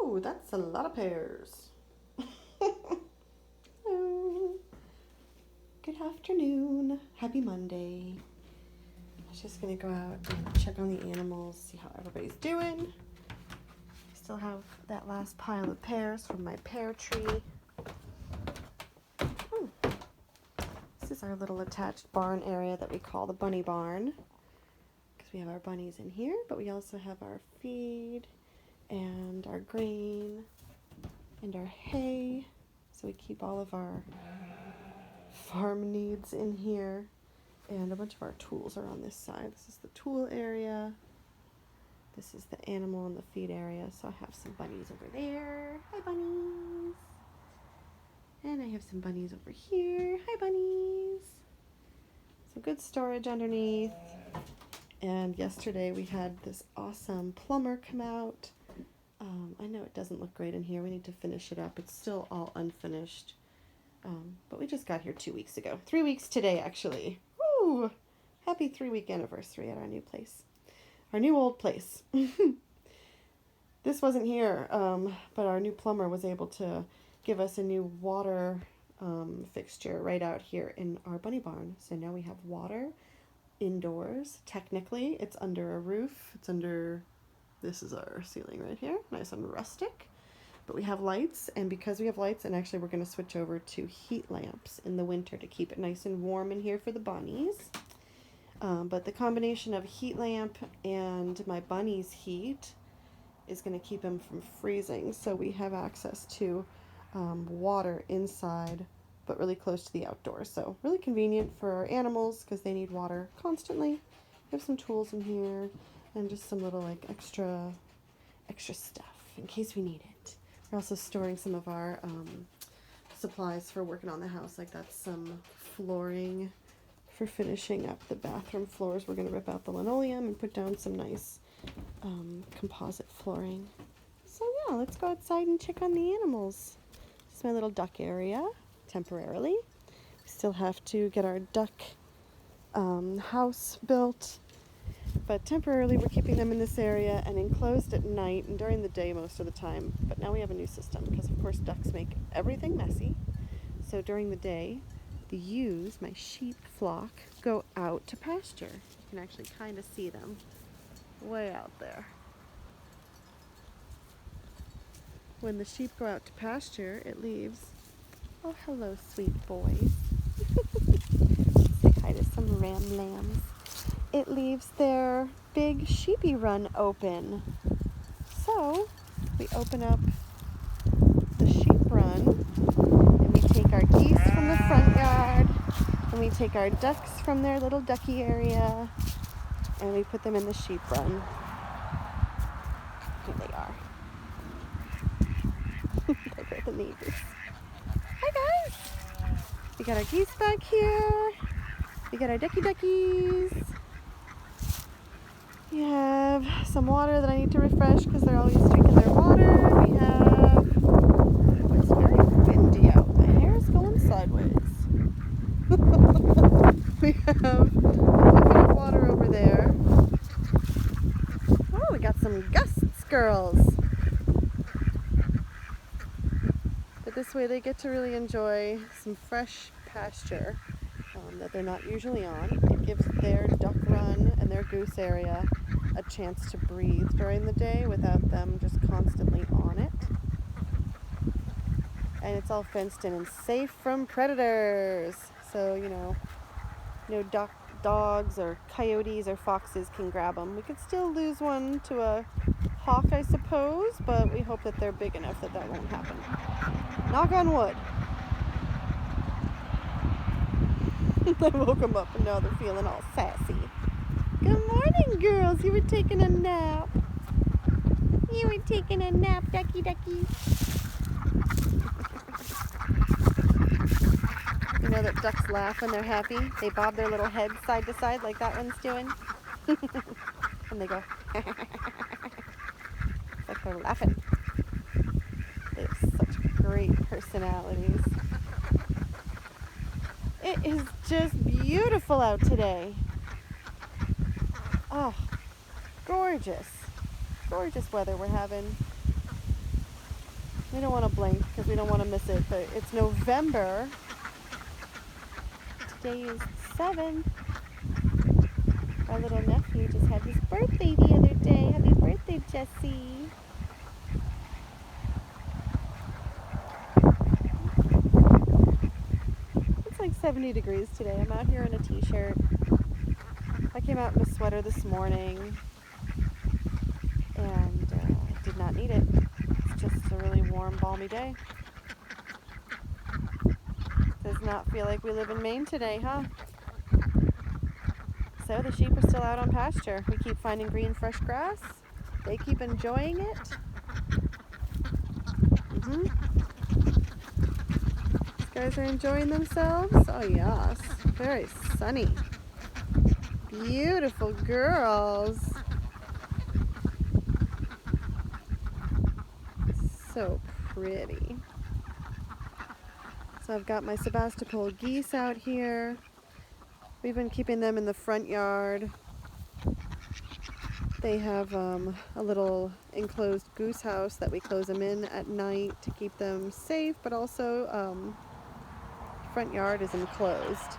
Ooh, that's a lot of pears. Hello. Good afternoon. Happy Monday. I was just gonna go out and check on the animals, see how everybody's doing. I still have that last pile of pears from my pear tree. Ooh. This is our little attached barn area that we call the bunny barn, because we have our bunnies in here, but we also have our feed and our grain and our hay. So we keep all of our farm needs in here. And a bunch of our tools are on this side. This is the tool area. This is the animal and the feed area. So I have some bunnies over there. Hi, bunnies. And I have some bunnies over here. Hi, bunnies. Some good storage underneath. And yesterday we had this awesome plumber come out. I know it doesn't look great in here. We need to finish it up. It's still all unfinished. But we just got here 2 weeks ago. 3 weeks today, actually. Woo! Happy 3-week anniversary at our new place. Our new old place. This wasn't here, but our new plumber was able to give us a new water fixture right out here in our bunny barn. So now we have water indoors. Technically, it's under a roof. It's under... This is our ceiling right here, nice and rustic. But we have lights, and because we have lights, and actually we're going to switch over to heat lamps in the winter to keep it nice and warm in here for the bunnies. But the combination of heat lamp and my bunnies' heat is going to keep them from freezing. So we have access to water inside, but really close to the outdoors. So really convenient for our animals because they need water constantly. We have some tools in here. And just some little like extra stuff in case we need it. We're also storing some of our supplies for working on the house. Like that's some flooring for finishing up the bathroom floors. We're going to rip out the linoleum and put down some nice composite flooring. So yeah, let's go outside and check on the animals. This is my little duck area, temporarily. We still have to get our duck house built. But temporarily we're keeping them in this area and enclosed at night and during the day most of the time. But now we have a new system because of course ducks make everything messy. So during the day, the ewes, my sheep flock, go out to pasture. You can actually kind of see them way out there. When the sheep go out to pasture, it leaves... Oh, hello, sweet boys. Say hi to some ram lambs. It leaves their big sheepy run open. So we open up the sheep run and we take our geese from the front yard and we take our ducks from their little ducky area and we put them in the sheep run. Here they are. They're the neighbors. Hi guys! We got our geese back here. We got our duckies. We have some water that I need to refresh because they're always drinking their water. We have... Oh, it's very windy out. My hair's going sideways. We have a bucket of water over there. Oh, we got some gusts, girls. But this way they get to really enjoy some fresh pasture that they're not usually on. It gives their duck run and their goose area a chance to breathe during the day without them just constantly on it. And it's all fenced in and safe from predators. So, no dogs or coyotes or foxes can grab them. We could still lose one to a hawk, I suppose, but we hope that they're big enough that that won't happen. Knock on wood. I woke them up and now they're feeling all sassy. Good morning, girls. You were taking a nap. You were taking a nap, ducky. You know that ducks laugh when they're happy? They bob their little heads side to side like that one's doing. And they go, it's like they're laughing. They have such great personalities. It is just beautiful out today. Oh, gorgeous. Gorgeous weather we're having. We don't want to blink because we don't want to miss it, but it's November. Today is the 7th. Our little nephew just had his birthday the other day. Happy birthday, Jesse. It's like 70 degrees today. I'm out here in a t-shirt. I came out in a sweater this morning and did not need it. It's just a really warm, balmy day. Does not feel like we live in Maine today, huh? So the sheep are still out on pasture. We keep finding green, fresh grass. They keep enjoying it. These guys are enjoying themselves. Oh, yes. Very sunny. Beautiful girls. So pretty. So I've got my Sebastopol geese out here. We've been keeping them in the front yard. They have a little enclosed goose house that we close them in at night to keep them safe, but also front yard is enclosed.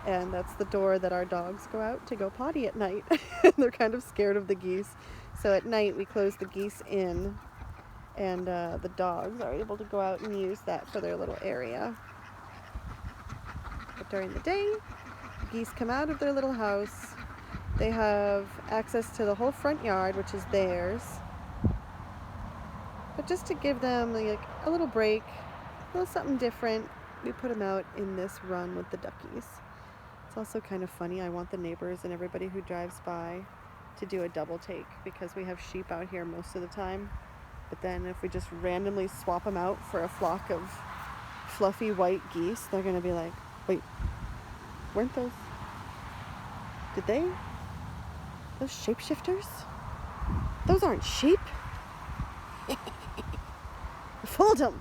And that's the door that our dogs go out to go potty at night. They're kind of scared of the geese. So at night we close the geese in, and the dogs are able to go out and use that for their little area. But during the day, geese come out of their little house. They have access to the whole front yard, which is theirs. But just to give them like a little break, a little something different, we put them out in this run with the duckies. It's also kind of funny. I want the neighbors and everybody who drives by to do a double take because we have sheep out here most of the time. But then if we just randomly swap them out for a flock of fluffy white geese, they're going to be like, wait, weren't those? Did they? Those shapeshifters? Those aren't sheep. Fooled them.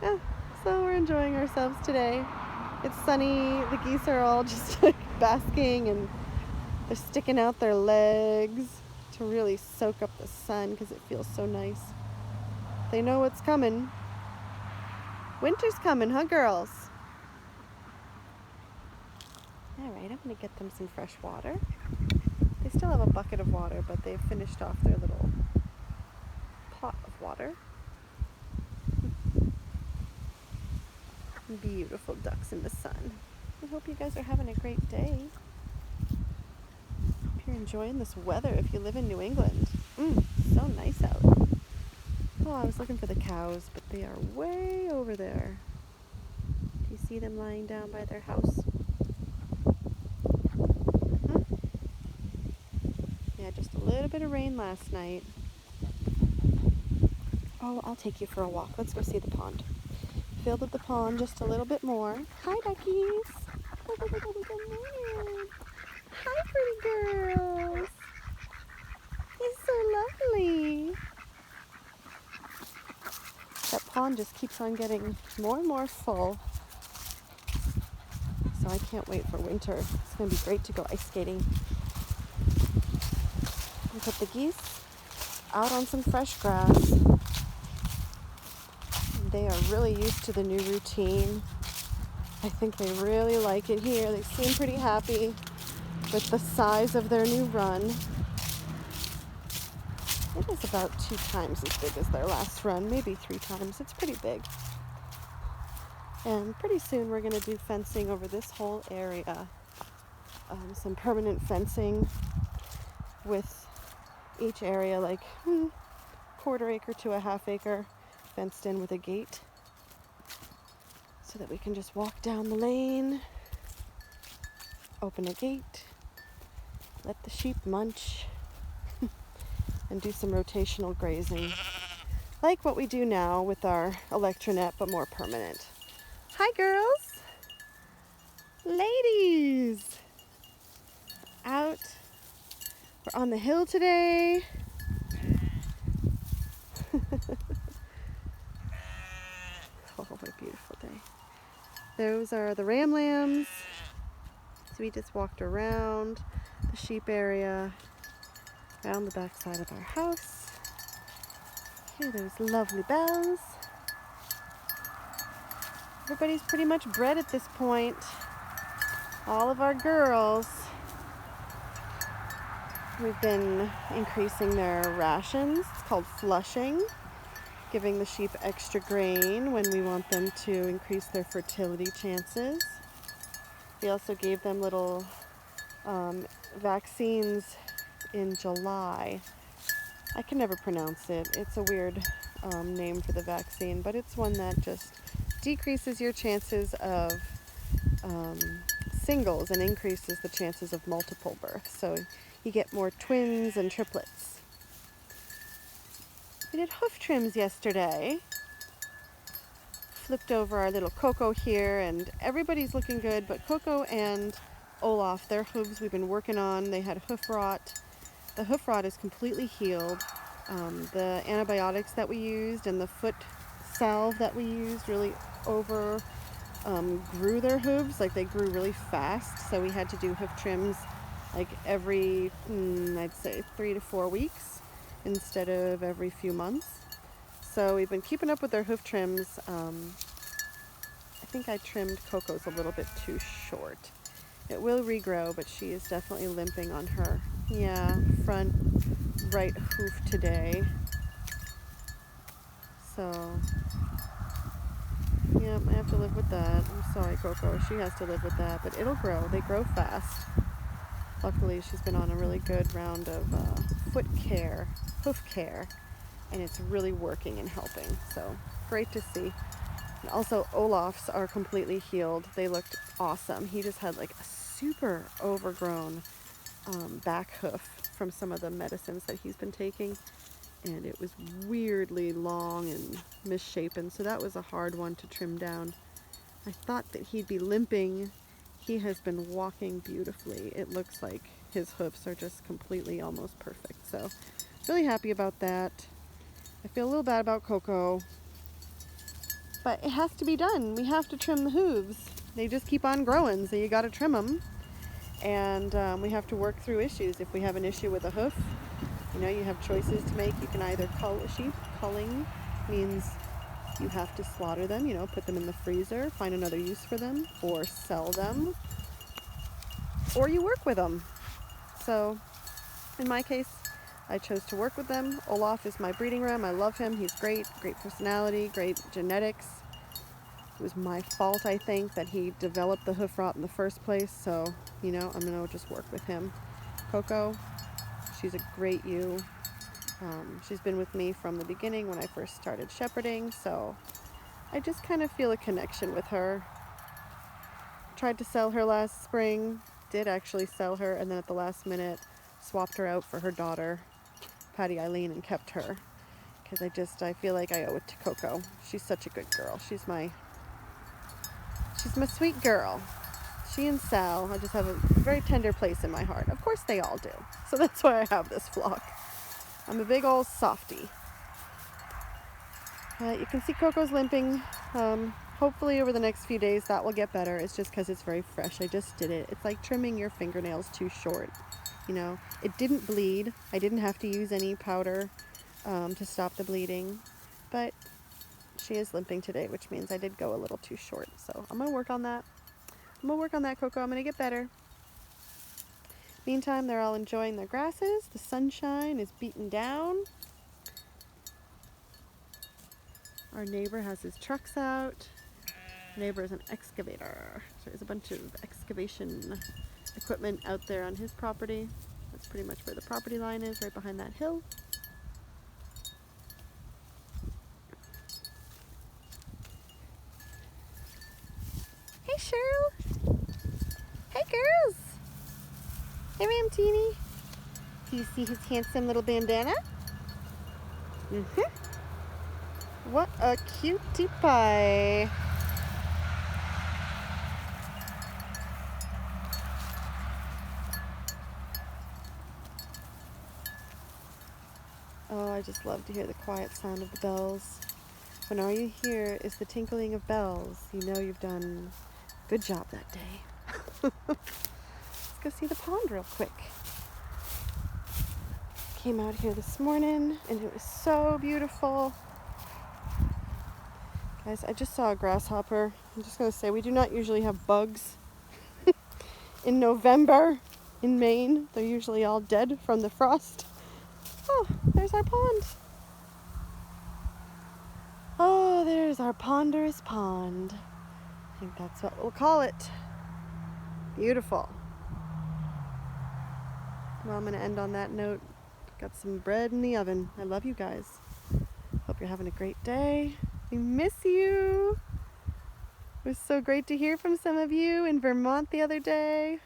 Yeah, so we're enjoying ourselves today. It's sunny. The geese are all just like basking and they're sticking out their legs to really soak up the sun because it feels so nice. They know what's coming. Winter's coming, huh, girls? All right, I'm going to get them some fresh water. They still have a bucket of water, but they've finished off their little pot of water. Beautiful ducks in the sun. I hope you guys are having a great day. Hope you're enjoying this weather if you live in New England. So nice out. Oh, I was looking for the cows, but they are way over there. Do you see them lying down by their house? Yeah, just a little bit of rain last night. Oh, I'll take you for a walk. Let's go see the pond. Filled up the pond just a little bit more. Hi, duckies. Good morning. Hi, pretty girls. It's so lovely. That pond just keeps on getting more and more full. So I can't wait for winter. It's going to be great to go ice skating. And put the geese out on some fresh grass. They are really used to the new routine. I think they really like it here. They seem pretty happy with the size of their new run. It is about 2 times as big as their last run, maybe 3 times. It's pretty big. And pretty soon we're going to do fencing over this whole area. Some permanent fencing with each area like 1/4 acre to a 1/2 acre fenced in with a gate so that we can just walk down the lane, open a gate, let the sheep munch, and do some rotational grazing. Like what we do now with our electronet, but more permanent. Hi, girls! Ladies! Out. We're on the hill today. Oh, what a beautiful day. Those are the ram lambs. So we just walked around the sheep area, around the back side of our house. Here are those lovely bells. Everybody's pretty much bred at this point. All of our girls. We've been increasing their rations. It's called flushing. Giving the sheep extra grain when we want them to increase their fertility chances. We also gave them little vaccines in July. I can never pronounce it. It's a weird name for the vaccine, but it's one that just decreases your chances of singles and increases the chances of multiple births. So you get more twins and triplets. We did hoof trims yesterday. Flipped over our little Coco here, and everybody's looking good, but Coco and Olaf, their hooves we've been working on, they had hoof rot. The hoof rot is completely healed. The antibiotics that we used and the foot salve that we used really grew their hooves. Like, they grew really fast, so we had to do hoof trims like every, I'd say 3 to 4 weeks instead of every few months. So we've been keeping up with their hoof trims. I think I trimmed Coco's a little bit too short. It will regrow, but she is definitely limping on her, front right hoof today. So, I have to live with that. I'm sorry, Coco. She has to live with that, but it'll grow. They grow fast. Luckily, she's been on a really good round of hoof care, and it's really working and helping. So, great to see. And also, Olaf's are completely healed. They looked awesome. He just had like a super overgrown back hoof from some of the medicines that he's been taking, and it was weirdly long and misshapen, so that was a hard one to trim down. I thought that he'd be limping. He has been walking beautifully. It looks like his hoofs are just completely almost perfect, so really happy about that. I feel a little bad about Coco, but it has to be done. We have to trim the hooves. They just keep on growing, so you got to trim them. And we have to work through issues. If we have an issue with a hoof, you have choices to make. You can either cull a sheep. Culling means you have to slaughter them, put them in the freezer, find another use for them, or sell them, or you work with them. So in my case, I chose to work with them. Olaf is my breeding ram. I love him. He's great personality, great genetics. It was my fault, I think, that he developed the hoof rot in the first place. So, I'm going to just work with him. Coco, she's a great ewe. She's been with me from the beginning when I first started shepherding. So I just kind of feel a connection with her. Tried to sell her last spring. Did actually sell her. And then at the last minute, swapped her out for her daughter, Patty Eileen, and kept her. Because I feel like I owe it to Coco. She's such a good girl. She's my sweet girl. She and Sal, I just have a very tender place in my heart. Of course they all do. So that's why I have this flock. I'm a big old softie. You can see Coco's limping. Hopefully over the next few days that will get better. It's just because it's very fresh. I just did it. It's like trimming your fingernails too short. It didn't bleed. I didn't have to use any powder to stop the bleeding. But she is limping today, which means I did go a little too short. So I'm going to work on that. Coco. I'm going to get better. Meantime, they're all enjoying their grasses. The sunshine is beating down. Our neighbor has his trucks out. Neighbor is an excavator. So there's a bunch of excavation equipment out there on his property. That's pretty much where the property line is, right behind that hill. Hey, Cheryl. Hey, girls. Hey, Ramtini. Do you see his handsome little bandana? What a cutie pie. Oh, I just love to hear the quiet sound of the bells. When all you hear is the tinkling of bells, you know you've done a good job that day. Let's go see the pond real quick. came out here this morning and it was so beautiful. Guys, I just saw a grasshopper. I'm just going to say we do not usually have bugs in November in Maine. They're usually all dead from the frost. Oh, there's our pond. Oh, there's our ponderous pond. I think that's what we'll call it. Beautiful. Well, I'm going to end on that note. Got some bread in the oven. I love you guys. Hope you're having a great day. We miss you. It was so great to hear from some of you in Vermont the other day.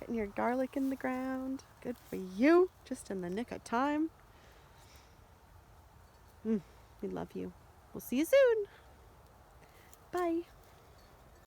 Getting your garlic in the ground. Good for you. Just in the nick of time. We love you. We'll see you soon. Bye.